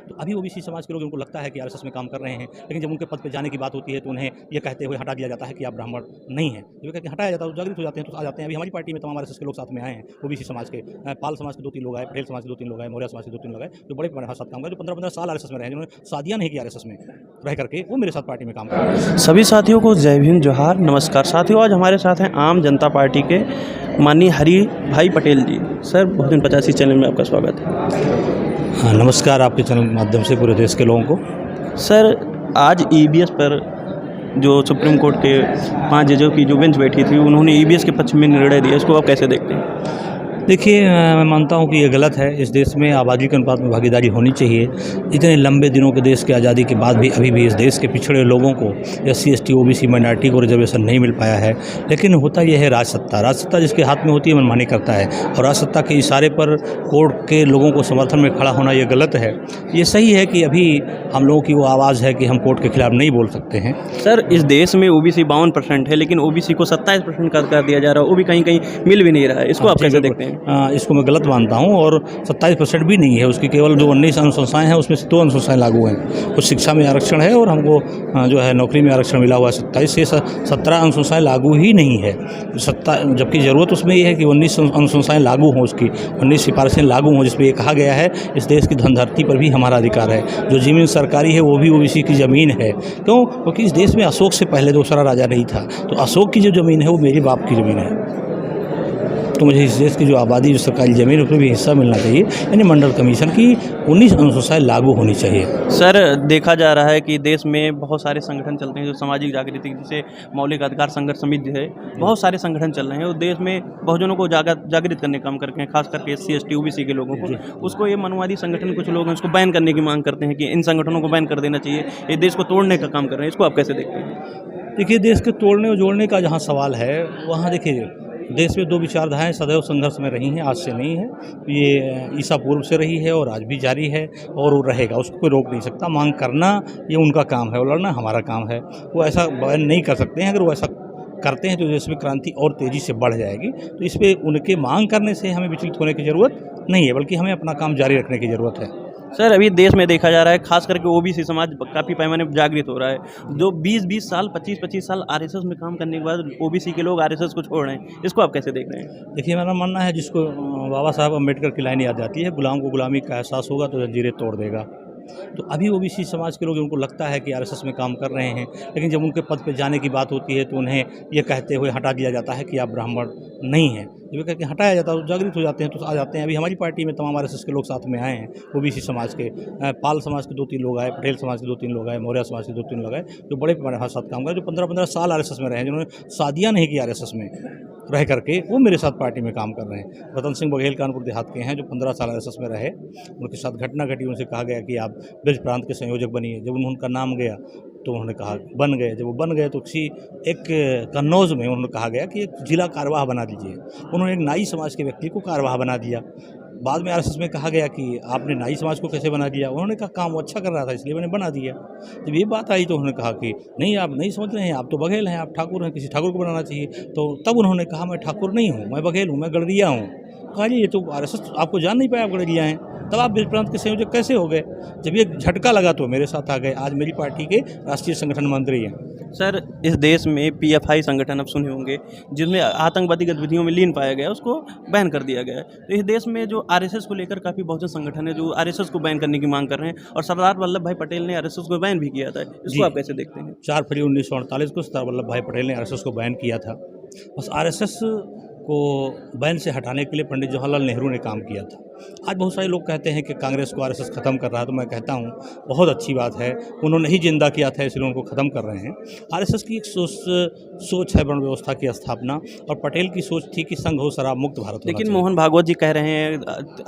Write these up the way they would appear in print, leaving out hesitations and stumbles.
तो अभी ओबीसी समाज के लोग, उनको लगता है कि आरएसएस में काम कर रहे हैं, लेकिन जब उनके पद पे जाने की बात होती है तो उन्हें ये कहते हुए हटा दिया जाता है कि आप ब्राह्मण नहीं हैं। जब ये कहकर हटाया जाता है तो जागृत हो जाते हैं, तो आ जाते हैं। अभी हमारी पार्टी में तमाम आरएसएस के लोग साथ में आए हैं, ओबीसी समाज के, पाल समाज के 2-3 लोग आए, पटेल समाज के 2-3 लोग आए, मौर्य समाज के 2-3 लोग आए, जो बड़े हमारे साथ काम कर, जो 15-15 साल आरएसएस में रहे, जिन्होंने शादियाँ नहीं की आरएसएस में रह करके, वो मेरे साथ पार्टी में काम कर रहे हैं। सभी साथियों को जय भीम, जोहार, नमस्कार। साथियों, आज हमारे साथ हैं आम जनता पार्टी के माननीय हरि भाई पटेल जी। सर, बहुजन 85 चैनल में आपका स्वागत है। हाँ, नमस्कार आपके चैनल के माध्यम से पूरे देश के लोगों को। सर, आज ईवीएस पर जो सुप्रीम कोर्ट के 5 जजों की जो बेंच बैठी थी, उन्होंने ईवीएस के पक्ष में निर्णय दिया, इसको आप कैसे देखते हैं? देखिए, मैं मानता हूँ कि ये गलत है। इस देश में आबादी के अनुपात में भागीदारी होनी चाहिए। इतने लंबे दिनों के देश की आज़ादी के बाद भी अभी भी इस देश के पिछड़े लोगों को, एससी, एसटी, ओबीसी, माइनॉरिटी को रिजर्वेशन नहीं मिल पाया है। लेकिन होता यह है राजसत्ता जिसके हाथ में होती है मनमानी करता है, और राजसत्ता के इशारे पर कोर्ट के लोगों को समर्थन में खड़ा होना ये गलत है। ये सही है कि अभी हम लोगों की वो आवाज़ है कि हम कोर्ट के खिलाफ नहीं बोल सकते हैं। सर, इस देश में ओबीसी 52% है, लेकिन ओबीसी को 27% का कर दिया जा रहा है, वो भी कहीं कहीं मिल भी नहीं रहा है। इसको आप कैसे देखते हैं? इसको मैं गलत मानता हूं, और 27% भी नहीं है। उसकी केवल जो 19 अनुशंसाएँ हैं उसमें से 2 अनुशंसाएँ लागू हैं। कुछ शिक्षा में आरक्षण है, और हमको जो है नौकरी में आरक्षण मिला हुआ है। 27 से 17 अनुशंसाएँ लागू ही नहीं है। जबकि ज़रूरत उसमें ये है कि 19 अनुशंसाएँ लागू हों, उसकी 19 सिफारिशें लागू हों, जिसमें ये कहा गया है इस देश की धनधरती पर भी हमारा अधिकार है। जो ज़मीन सरकारी है वो भी ओबीसी की ज़मीन है। क्यों? क्योंकि इस देश में अशोक से पहले दूसरा राजा नहीं था, तो अशोक की जो ज़मीन है वो मेरे बाप की ज़मीन है। तो मुझे इस देश की जो आबादी, जो सरकारी ज़मीन, उसमें भी हिस्सा मिलना चाहिए। यानी मंडल कमीशन की 19 अनुशंसाएँ लागू होनी चाहिए। सर, देखा जा रहा है कि देश में बहुत सारे संगठन चलते हैं जो सामाजिक जागृति, जैसे मौलिक अधिकार संघर्ष समिति है, बहुत सारे संगठन चल रहे हैं और देश में बहुजनों को जागृत करने का काम करते हैं, खास करके एससी, एसटी, ओबीसी के लोगों को। उसको ये मनवादी संगठन, कुछ लोग हैं उसको बैन करने की मांग करते हैं कि इन संगठनों को बैन कर देना चाहिए, ये देश को तोड़ने का काम कर रहे हैं। इसको आप कैसे देखते हैं? देखिए, देश के तोड़ने और जोड़ने का जहाँ सवाल है, वहाँ देखिए देश में 2 विचारधाराएँ सदैव संघर्ष में रही हैं, आज से नहीं है। ये ईसा पूर्व से रही है और आज भी जारी है, और वो रहेगा, उसको कोई रोक नहीं सकता। मांग करना ये उनका काम है, और लड़ना हमारा काम है। वो ऐसा बैन नहीं कर सकते हैं। अगर वो ऐसा करते हैं तो देश में क्रांति और तेज़ी से बढ़ जाएगी। तो इस पे उनके मांग करने से हमें विचलित होने की ज़रूरत नहीं है, बल्कि हमें अपना काम जारी रखने की ज़रूरत है। सर, अभी देश में देखा जा रहा है, खास करके ओबीसी समाज काफ़ी पैमाने पर जागृत हो रहा है। जो 20-20 साल, 25-25 साल आरएसएस में काम करने के बाद ओबीसी के लोग आरएसएस को छोड़ रहे हैं, इसको आप कैसे देख रहे हैं? देखिए, मेरा मानना है, जिसको बाबा साहब अम्बेडकर की लाइन याद आती है, गुलाम को गुलामी का एहसास होगा तो जंजीरें तोड़ देगा। तो अभी ओबीसी समाज के लोग, उनको लगता है कि आरएसएस में काम कर रहे हैं, लेकिन जब उनके पद पे जाने की बात होती है तो उन्हें ये कहते हुए हटा दिया जाता है कि आप ब्राह्मण नहीं हैं। जब ये कहकर हटाया जाता है तो जागृत हो जाते हैं, तो आ जाते हैं। अभी हमारी पार्टी में तमाम आरएसएस के लोग साथ में आए हैं, ओबीसी समाज के, पाल समाज के 2-3 लोग आए, पटेल समाज के 2-3 लोग आए, मौर्य समाज के 2-3 लोग आए, जो बड़े हमारे साथ काम कर, जो 15-15 साल आरएसएस में रहे, जिन्होंने शादियाँ नहीं की आरएसएस में रह करके, वो मेरे साथ पार्टी में काम कर रहे हैं। रतन सिंह बघेल कानपुर देहात के हैं, जो 15 साल आरएसएस में रहे। उनके साथ घटना घटी, उनसे कहा गया कि आप ब्रज प्रांत के संयोजक बनिए। जब उनका नाम गया तो उन्होंने कहा बन गए। जब वो बन गए तो किसी एक कन्नौज में उन्होंने कहा गया कि एक जिला कार्यवाह बना दीजिए। उन्होंने एक नाई समाज के व्यक्ति को कार्यवाह बना दिया। बाद में आरएसएस में कहा गया कि आपने नाई समाज को कैसे बना दिया? उन्होंने कहा काम वो अच्छा कर रहा था इसलिए मैंने बना दिया। जब ये बात आई तो उन्होंने कहा कि नहीं, आप नहीं समझ रहे हैं, आप तो बघेल हैं, आप ठाकुर हैं, किसी ठाकुर को बनाना चाहिए। तो तब उन्होंने कहा मैं ठाकुर नहीं हूँ, मैं बघेल हूँ, मैं गड़रिया हूँ। कहा जी, ये तो आरएसएस आपको जान नहीं पाया, आप गड़रिया हैं, तब आप ब्रज प्रांत के संयोजक कैसे हो गए? जब ये झटका लगा तो मेरे साथ आ गए। आज मेरी पार्टी के राष्ट्रीय संगठन मंत्री हैं। सर, इस देश में पीएफआई संगठन आप सुने होंगे, जिनमें आतंकवादी गतिविधियों में लीन पाया गया, उसको बैन कर दिया गया है। तो इस देश में जो आरएसएस को लेकर काफ़ी बहुजन संगठन है जो आरएसएस को बैन करने की मांग कर रहे हैं, और सरदार वल्लभ भाई पटेल ने आरएसएस को बैन भी किया था। इसको आप कैसे देखते हैं? 4 फरवरी 1948 को सरदार वल्लभ भाई पटेल ने आरएसएस को बैन किया था। बस आरएसएस को बैन से हटाने के लिए पंडित जवाहरलाल नेहरू ने काम किया था। आज बहुत सारे लोग कहते हैं कि कांग्रेस को आरएसएस ख़त्म कर रहा है, तो मैं कहता हूँ बहुत अच्छी बात है, उन्होंने ही जिंदा किया था इसलिए उनको ख़त्म कर रहे हैं। आरएसएस की एक सोच है वर्ण व्यवस्था की स्थापना, और पटेल की सोच थी कि संघ हो शराब मुक्त भारत। लेकिन मोहन भागवत जी कह रहे हैं,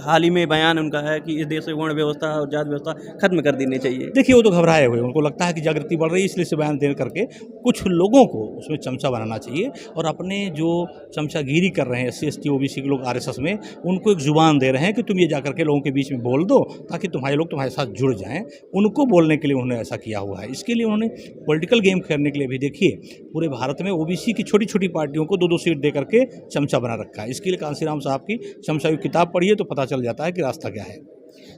हाल ही में बयान उनका है कि इस देश से वर्ण व्यवस्था और जाति व्यवस्था खत्म कर देनी चाहिए। देखिए, वो तो घबराए हुए, उनको लगता है कि जागृति बढ़ रही है इसलिए से बयान दे करके कुछ लोगों को उसमें चमचा बनाना चाहिए, और अपने जो चमचागिरी कर रहे हैं एससी, एसटी, ओबीसी के लोग आरएसएस में, उनको एक जुबान दे रहे हैं कि कि तुम ये जाकर के लोगों के बीच में बोल दो ताकि तुम्हारे लोग तुम्हारे साथ जुड़ जाएं, उनको बोलने के लिए उन्होंने ऐसा किया हुआ है। इसके लिए उन्होंने पॉलिटिकल गेम खेलने के लिए भी देखिए पूरे भारत में ओबीसी की छोटी छोटी पार्टियों को 2-2 सीट दे करके चमचा बना रखा है। इसके लिए कांसीराम साहब की चमचा की किताब पढ़िए तो पता चल जाता है कि रास्ता क्या है।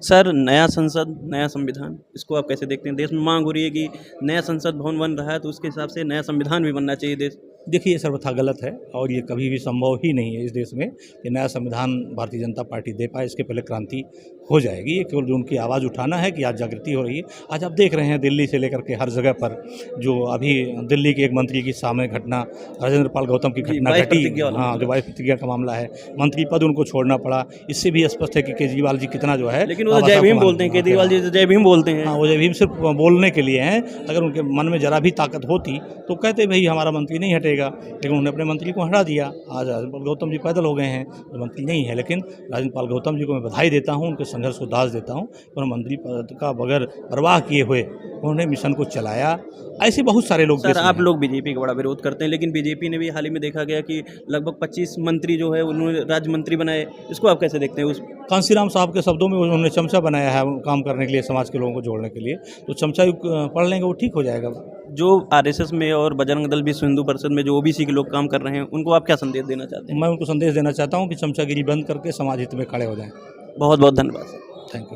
सर, नया संसद, नया संविधान, इसको आप कैसे देखते हैं? देश में मांग हो रही है कि नया संसद भवन बन रहा है तो उसके हिसाब से नया संविधान भी बनना चाहिए देश। देखिए, ये सर्वथा गलत है और ये कभी भी संभव ही नहीं है इस देश में कि नया संविधान भारतीय जनता पार्टी दे पाए। इसके पहले क्रांति हो जाएगी। ये केवल जो उनकी आवाज़ उठाना है कि आज जागृति हो रही है। आज आप देख रहे हैं दिल्ली से लेकर के हर जगह पर जो अभी दिल्ली के एक मंत्री की सामने घटना, राजेंद्र पाल गौतम की घटना घटी, हाँ, जो वायु प्रतिज्ञा का मामला है, मंत्री पद उनको छोड़ना पड़ा। इससे भी स्पष्ट है कि केजरीवाल जी कितना जो है, लेकिन वो जय भीम बोलते हैं, केजरीवाल जी जय भीम बोलते हैं। हाँ, वो जय भीम सिर्फ बोलने के लिए हैं। अगर उनके मन में जरा भी ताकत होती तो कहते भाई हमारा मंत्री नहीं हटेगा, लेकिन उन्होंने अपने मंत्री को हटा दिया। आज राजेंद्र पाल गौतम जी पैदल हो गए हैं, तो मंत्री नहीं है। लेकिन राजेंद्र पाल गौतम जी को मैं बधाई देता हूँ, उनके संघर्ष को दाज देता हूँ। उन्होंने मंत्री पद का बगैर परवाह किए हुए उन्होंने मिशन को चलाया। ऐसे बहुत सारे लोग। सर, आप लोग बीजेपी का बड़ा विरोध करते हैं, लेकिन बीजेपी ने भी हाल ही में देखा गया कि लगभग 25 मंत्री जो है उन्होंने राज्य मंत्री बनाए। इसको आप कैसे देखते हैं? उस कांसीराम साहब के शब्दों में उन्होंने चमचा बनाया है काम करने के लिए, समाज के लोगों को जोड़ने के लिए। तो चमचा पढ़ लेंगे वो ठीक हो जाएगा। जो आरएसएस में और बजरंग दल, विश्व हिंदू परिषद में जो ओबीसी के लोग काम कर रहे हैं, उनको आप क्या संदेश देना चाहते हैं? मैं उनको संदेश देना चाहता हूँ कि चमचागिरी बंद करके समाज हित में खड़े हो जाएं। बहुत बहुत धन्यवाद। Thank you.